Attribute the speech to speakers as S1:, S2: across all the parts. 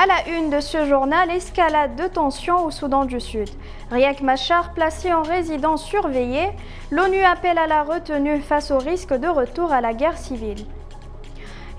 S1: À la une de ce journal, escalade de tensions au Soudan du Sud. Riek Machar placé en résidence surveillée, l'ONU appelle à la retenue face au risque de retour à la guerre civile.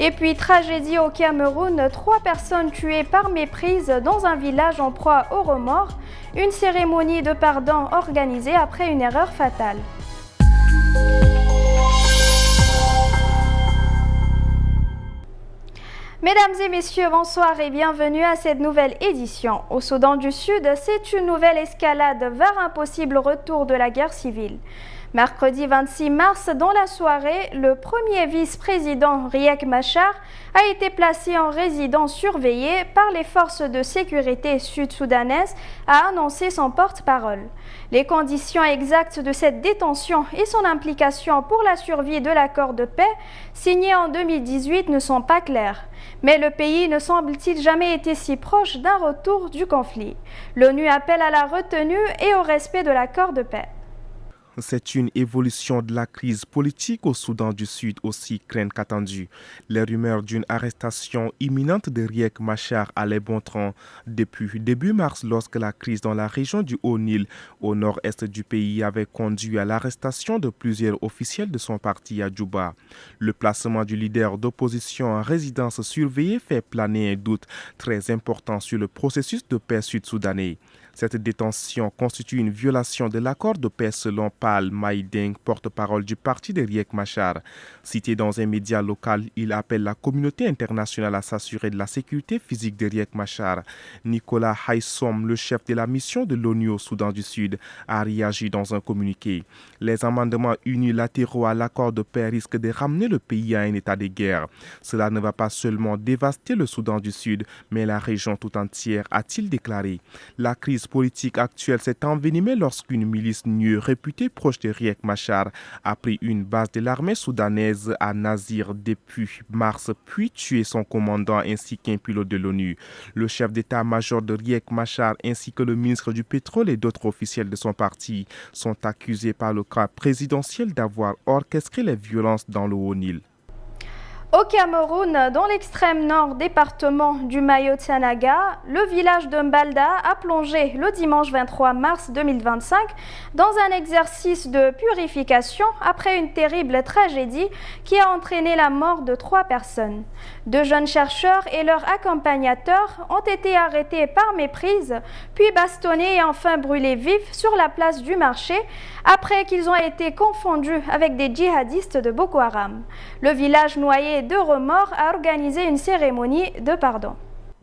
S1: Et puis, tragédie au Cameroun, 3 personnes tuées par méprise dans un village en proie au remords, une cérémonie de pardon organisée après une erreur fatale. Mesdames et messieurs, bonsoir et bienvenue à cette nouvelle édition. Au Soudan du Sud, c'est une nouvelle escalade vers un possible retour de la guerre civile. Mercredi 26 mars, dans la soirée, le premier vice-président Riek Machar a été placé en résidence surveillée par les forces de sécurité sud-soudanaises, a annoncé son porte-parole. Les conditions exactes de cette détention et son implication pour la survie de l'accord de paix signé en 2018 ne sont pas claires. Mais le pays ne semble-t-il jamais été si proche d'un retour du conflit. L'ONU appelle à la retenue et au respect de l'accord de paix.
S2: C'est une évolution de la crise politique au Soudan du Sud aussi crainte qu'attendue. Les rumeurs d'une arrestation imminente de Riek Machar allaient bon train depuis début mars lorsque la crise dans la région du Haut-Nil au nord-est du pays avait conduit à l'arrestation de plusieurs officiels de son parti à Djouba. Le placement du leader d'opposition en résidence surveillée fait planer un doute très important sur le processus de paix sud-soudanais. Cette détention constitue une violation de l'accord de paix selon Pal Maïdeng, porte-parole du parti de Riek Machar. Cité dans un média local, il appelle la communauté internationale à s'assurer de la sécurité physique de Riek Machar. Nicolas Haysom, le chef de la mission de l'ONU au Soudan du Sud, a réagi dans un communiqué. Les amendements unilatéraux à l'accord de paix risquent de ramener le pays à un état de guerre. Cela ne va pas seulement dévaster le Soudan du Sud, mais la région tout entière, a-t-il déclaré. La crise politique actuelle s'est envenimée lorsqu'une milice nue réputée proche de Riek Machar a pris une base de l'armée soudanaise à Nazir depuis mars, puis tué son commandant ainsi qu'un pilote de l'ONU. Le chef d'état-major de Riek Machar ainsi que le ministre du pétrole et d'autres officiels de son parti sont accusés par le camp présidentiel d'avoir orchestré les violences dans le Haut-Nil.
S1: Au Cameroun, dans l'extrême nord département du Mayo-Tianaga, le village de Mbalda a plongé le dimanche 23 mars 2025 dans un exercice de purification après une terrible tragédie qui a entraîné la mort de 3 personnes. 2 jeunes chercheurs et leurs accompagnateurs ont été arrêtés par méprise, puis bastonnés et enfin brûlés vifs sur la place du marché après qu'ils ont été confondus avec des djihadistes de Boko Haram. Le village noyé de remords a organisé une cérémonie de pardon.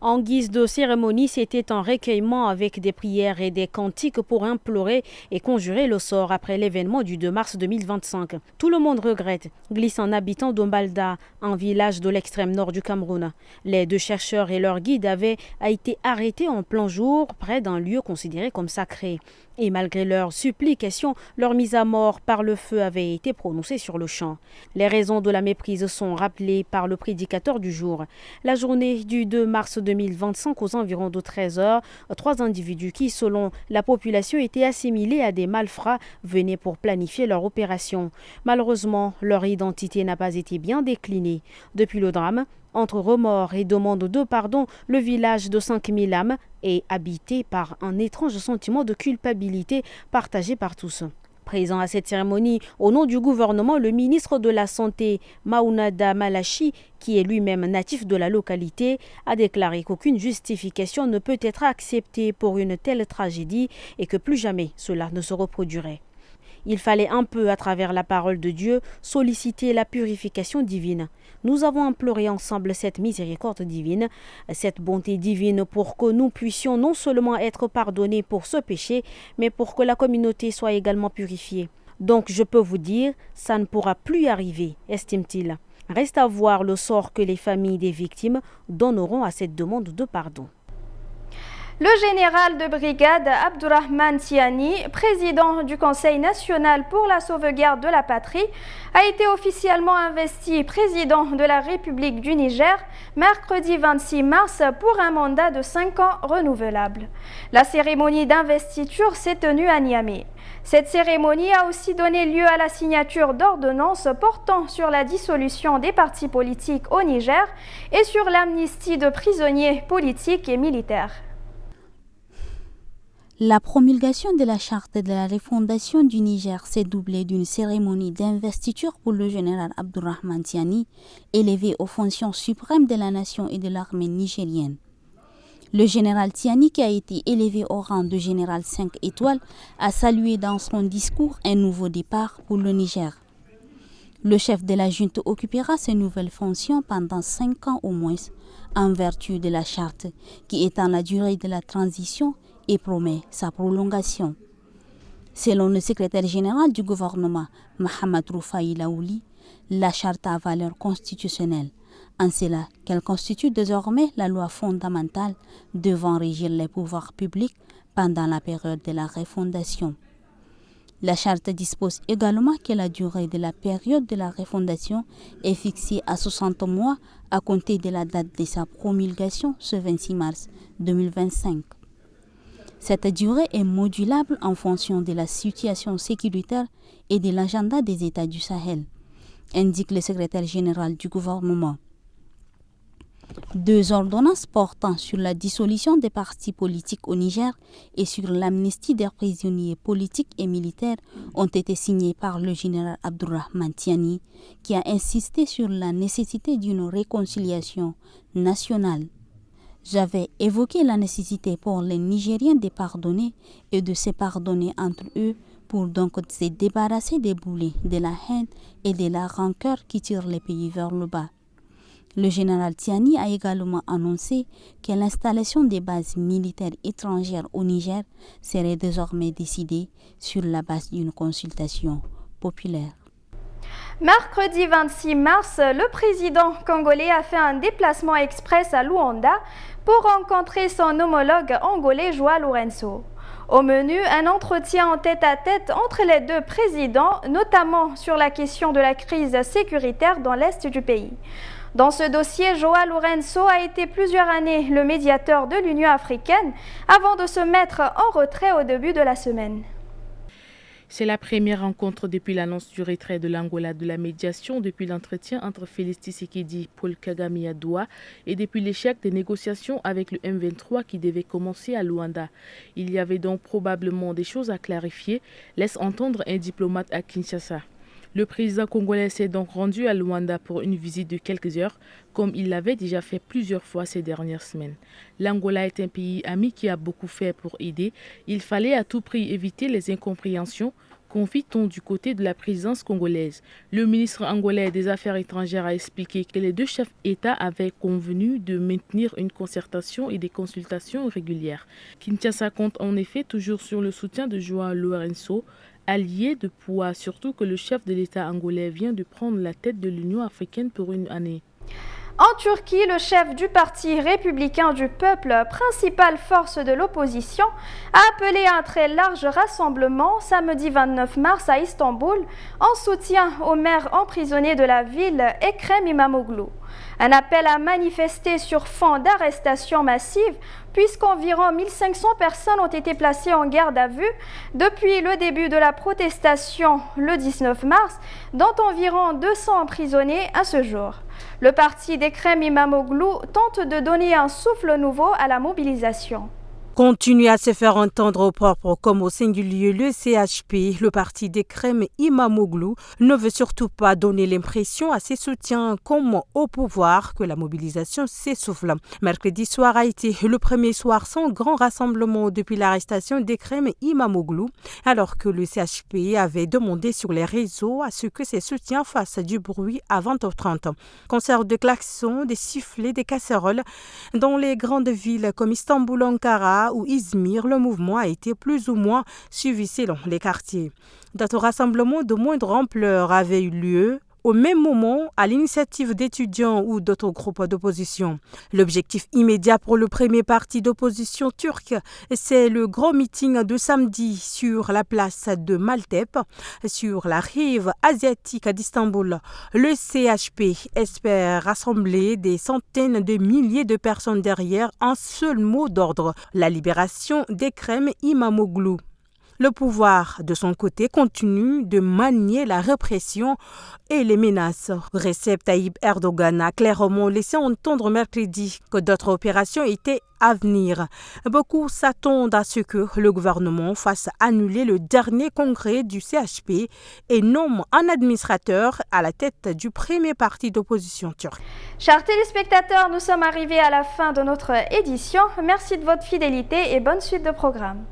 S3: En guise de cérémonie, c'était un recueillement avec des prières et des cantiques pour implorer et conjurer le sort après l'événement du 2 mars 2025. Tout le monde regrette, glisse un habitant d'Ombalda, un village de l'extrême nord du Cameroun. Les 2 chercheurs et leur guide avaient été arrêtés en plein jour près d'un lieu considéré comme sacré. Et malgré leurs supplications, leur mise à mort par le feu avait été prononcée sur le champ. Les raisons de la méprise sont rappelées par le prédicateur du jour. La journée du 2 mars 2025, aux environs de 13 heures, 3 individus qui, selon la population, étaient assimilés à des malfrats venaient pour planifier leur opération. Malheureusement, leur identité n'a pas été bien déclinée. Depuis le drame, entre remords et demande de pardon, le village de 5000 âmes est habité par un étrange sentiment de culpabilité partagé par tous. Présent à cette cérémonie, au nom du gouvernement, le ministre de la Santé, Maounada Malachi, qui est lui-même natif de la localité, a déclaré qu'aucune justification ne peut être acceptée pour une telle tragédie et que plus jamais cela ne se reproduirait. Il fallait un peu, à travers la parole de Dieu, solliciter la purification divine. Nous avons imploré ensemble cette miséricorde divine, cette bonté divine pour que nous puissions non seulement être pardonnés pour ce péché, mais pour que la communauté soit également purifiée. Donc je peux vous dire, ça ne pourra plus arriver, estime-t-il. Reste à voir le sort que les familles des victimes donneront à cette demande de pardon.
S1: Le général de brigade Abdourahmane Tiani, président du Conseil national pour la sauvegarde de la patrie, a été officiellement investi président de la République du Niger mercredi 26 mars pour un mandat de 5 ans renouvelable. La cérémonie d'investiture s'est tenue à Niamey. Cette cérémonie a aussi donné lieu à la signature d'ordonnances portant sur la dissolution des partis politiques au Niger et sur l'amnistie de prisonniers politiques et militaires.
S4: La promulgation de la charte de la refondation du Niger s'est doublée d'une cérémonie d'investiture pour le général Abdourahmane Tiani, élevé aux fonctions suprêmes de la nation et de l'armée nigérienne. Le général Tiani, qui a été élevé au rang de général 5 étoiles, a salué dans son discours un nouveau départ pour le Niger. Le chef de la junte occupera ses nouvelles fonctions pendant 5 ans au moins, en vertu de la charte, qui étend la durée de la transition et promet sa prolongation. Selon le secrétaire général du gouvernement, Mohamed Roufaï Laouli, la charte a valeur constitutionnelle, en cela qu'elle constitue désormais la loi fondamentale devant régir les pouvoirs publics pendant la période de la refondation. La charte dispose également que la durée de la période de la refondation est fixée à 60 mois à compter de la date de sa promulgation ce 26 mars 2025. Cette durée est modulable en fonction de la situation sécuritaire et de l'agenda des États du Sahel, indique le secrétaire général du gouvernement. 2 ordonnances portant sur la dissolution des partis politiques au Niger et sur l'amnistie des prisonniers politiques et militaires ont été signées par le général Abdourahmane Tiani, qui a insisté sur la nécessité d'une réconciliation nationale. J'avais évoqué la nécessité pour les Nigériens de pardonner et de se pardonner entre eux pour donc se débarrasser des boulets, de la haine et de la rancœur qui tirent les pays vers le bas. Le général Tiani a également annoncé que l'installation des bases militaires étrangères au Niger serait désormais décidée sur la base d'une consultation populaire.
S1: Mercredi 26 mars, le président congolais a fait un déplacement express à Luanda pour rencontrer son homologue angolais João Lourenço. Au menu, un entretien en tête-à-tête entre les 2 présidents, notamment sur la question de la crise sécuritaire dans l'est du pays. Dans ce dossier, João Lourenço a été plusieurs années le médiateur de l'Union africaine avant de se mettre en retrait au début de la semaine.
S5: C'est la première rencontre depuis l'annonce du retrait de l'Angola de la médiation, depuis l'entretien entre Félix Tshisekedi, Paul Kagame à Doha et depuis l'échec des négociations avec le M23 qui devait commencer à Luanda. Il y avait donc probablement des choses à clarifier, laisse entendre un diplomate à Kinshasa. Le président congolais s'est donc rendu à Luanda pour une visite de quelques heures, comme il l'avait déjà fait plusieurs fois ces dernières semaines. L'Angola est un pays ami qui a beaucoup fait pour aider. Il fallait à tout prix éviter les incompréhensions, confie-t-on du côté de la présidence congolaise. Le ministre angolais des Affaires étrangères a expliqué que les 2 chefs d'État avaient convenu de maintenir une concertation et des consultations régulières. Kinshasa compte en effet toujours sur le soutien de João Lourenço, allié de poids, surtout que le chef de l'État angolais vient de prendre la tête de l'Union africaine pour une année.
S1: En Turquie, le chef du Parti républicain du peuple, principale force de l'opposition, a appelé à un très large rassemblement samedi 29 mars à Istanbul en soutien au maire emprisonné de la ville, Ekrem İmamoğlu. Un appel à manifester sur fond d'arrestations massives puisqu'environ 1500 personnes ont été placées en garde à vue depuis le début de la protestation le 19 mars, dont environ 200 emprisonnés à ce jour. Le parti d'Ekrem İmamoğlu tente de donner un souffle nouveau à la mobilisation.
S6: Continue à se faire entendre au propre comme au singulier, le CHP, le parti d'Ekrem İmamoğlu, ne veut surtout pas donner l'impression à ses soutiens comme au pouvoir que la mobilisation s'essouffle. Mercredi soir a été le premier soir sans grand rassemblement depuis l'arrestation d'Ekrem İmamoğlu, alors que le CHP avait demandé sur les réseaux à ce que ses soutiens fassent du bruit à 20h30. Concert de klaxons, des sifflets, des casseroles. Dans les grandes villes comme Istanbul, Ankara ou Izmir, le mouvement a été plus ou moins suivi selon les quartiers. D'autres rassemblements de moindre ampleur avaient eu lieu au même moment à l'initiative d'étudiants ou d'autres groupes d'opposition. L'objectif immédiat pour le premier parti d'opposition turc, c'est le grand meeting de samedi sur la place de Maltepe, sur la rive asiatique d'Istanbul. Le CHP espère rassembler des centaines de milliers de personnes derrière un seul mot d'ordre, la libération d'Ekrem İmamoğlu. Le pouvoir, de son côté, continue de manier la répression et les menaces. Recep Tayyip Erdogan a clairement laissé entendre mercredi que d'autres opérations étaient à venir. Beaucoup s'attendent à ce que le gouvernement fasse annuler le dernier congrès du CHP et nomme un administrateur à la tête du premier parti d'opposition turc.
S1: Chers téléspectateurs, nous sommes arrivés à la fin de notre édition. Merci de votre fidélité et bonne suite de programme.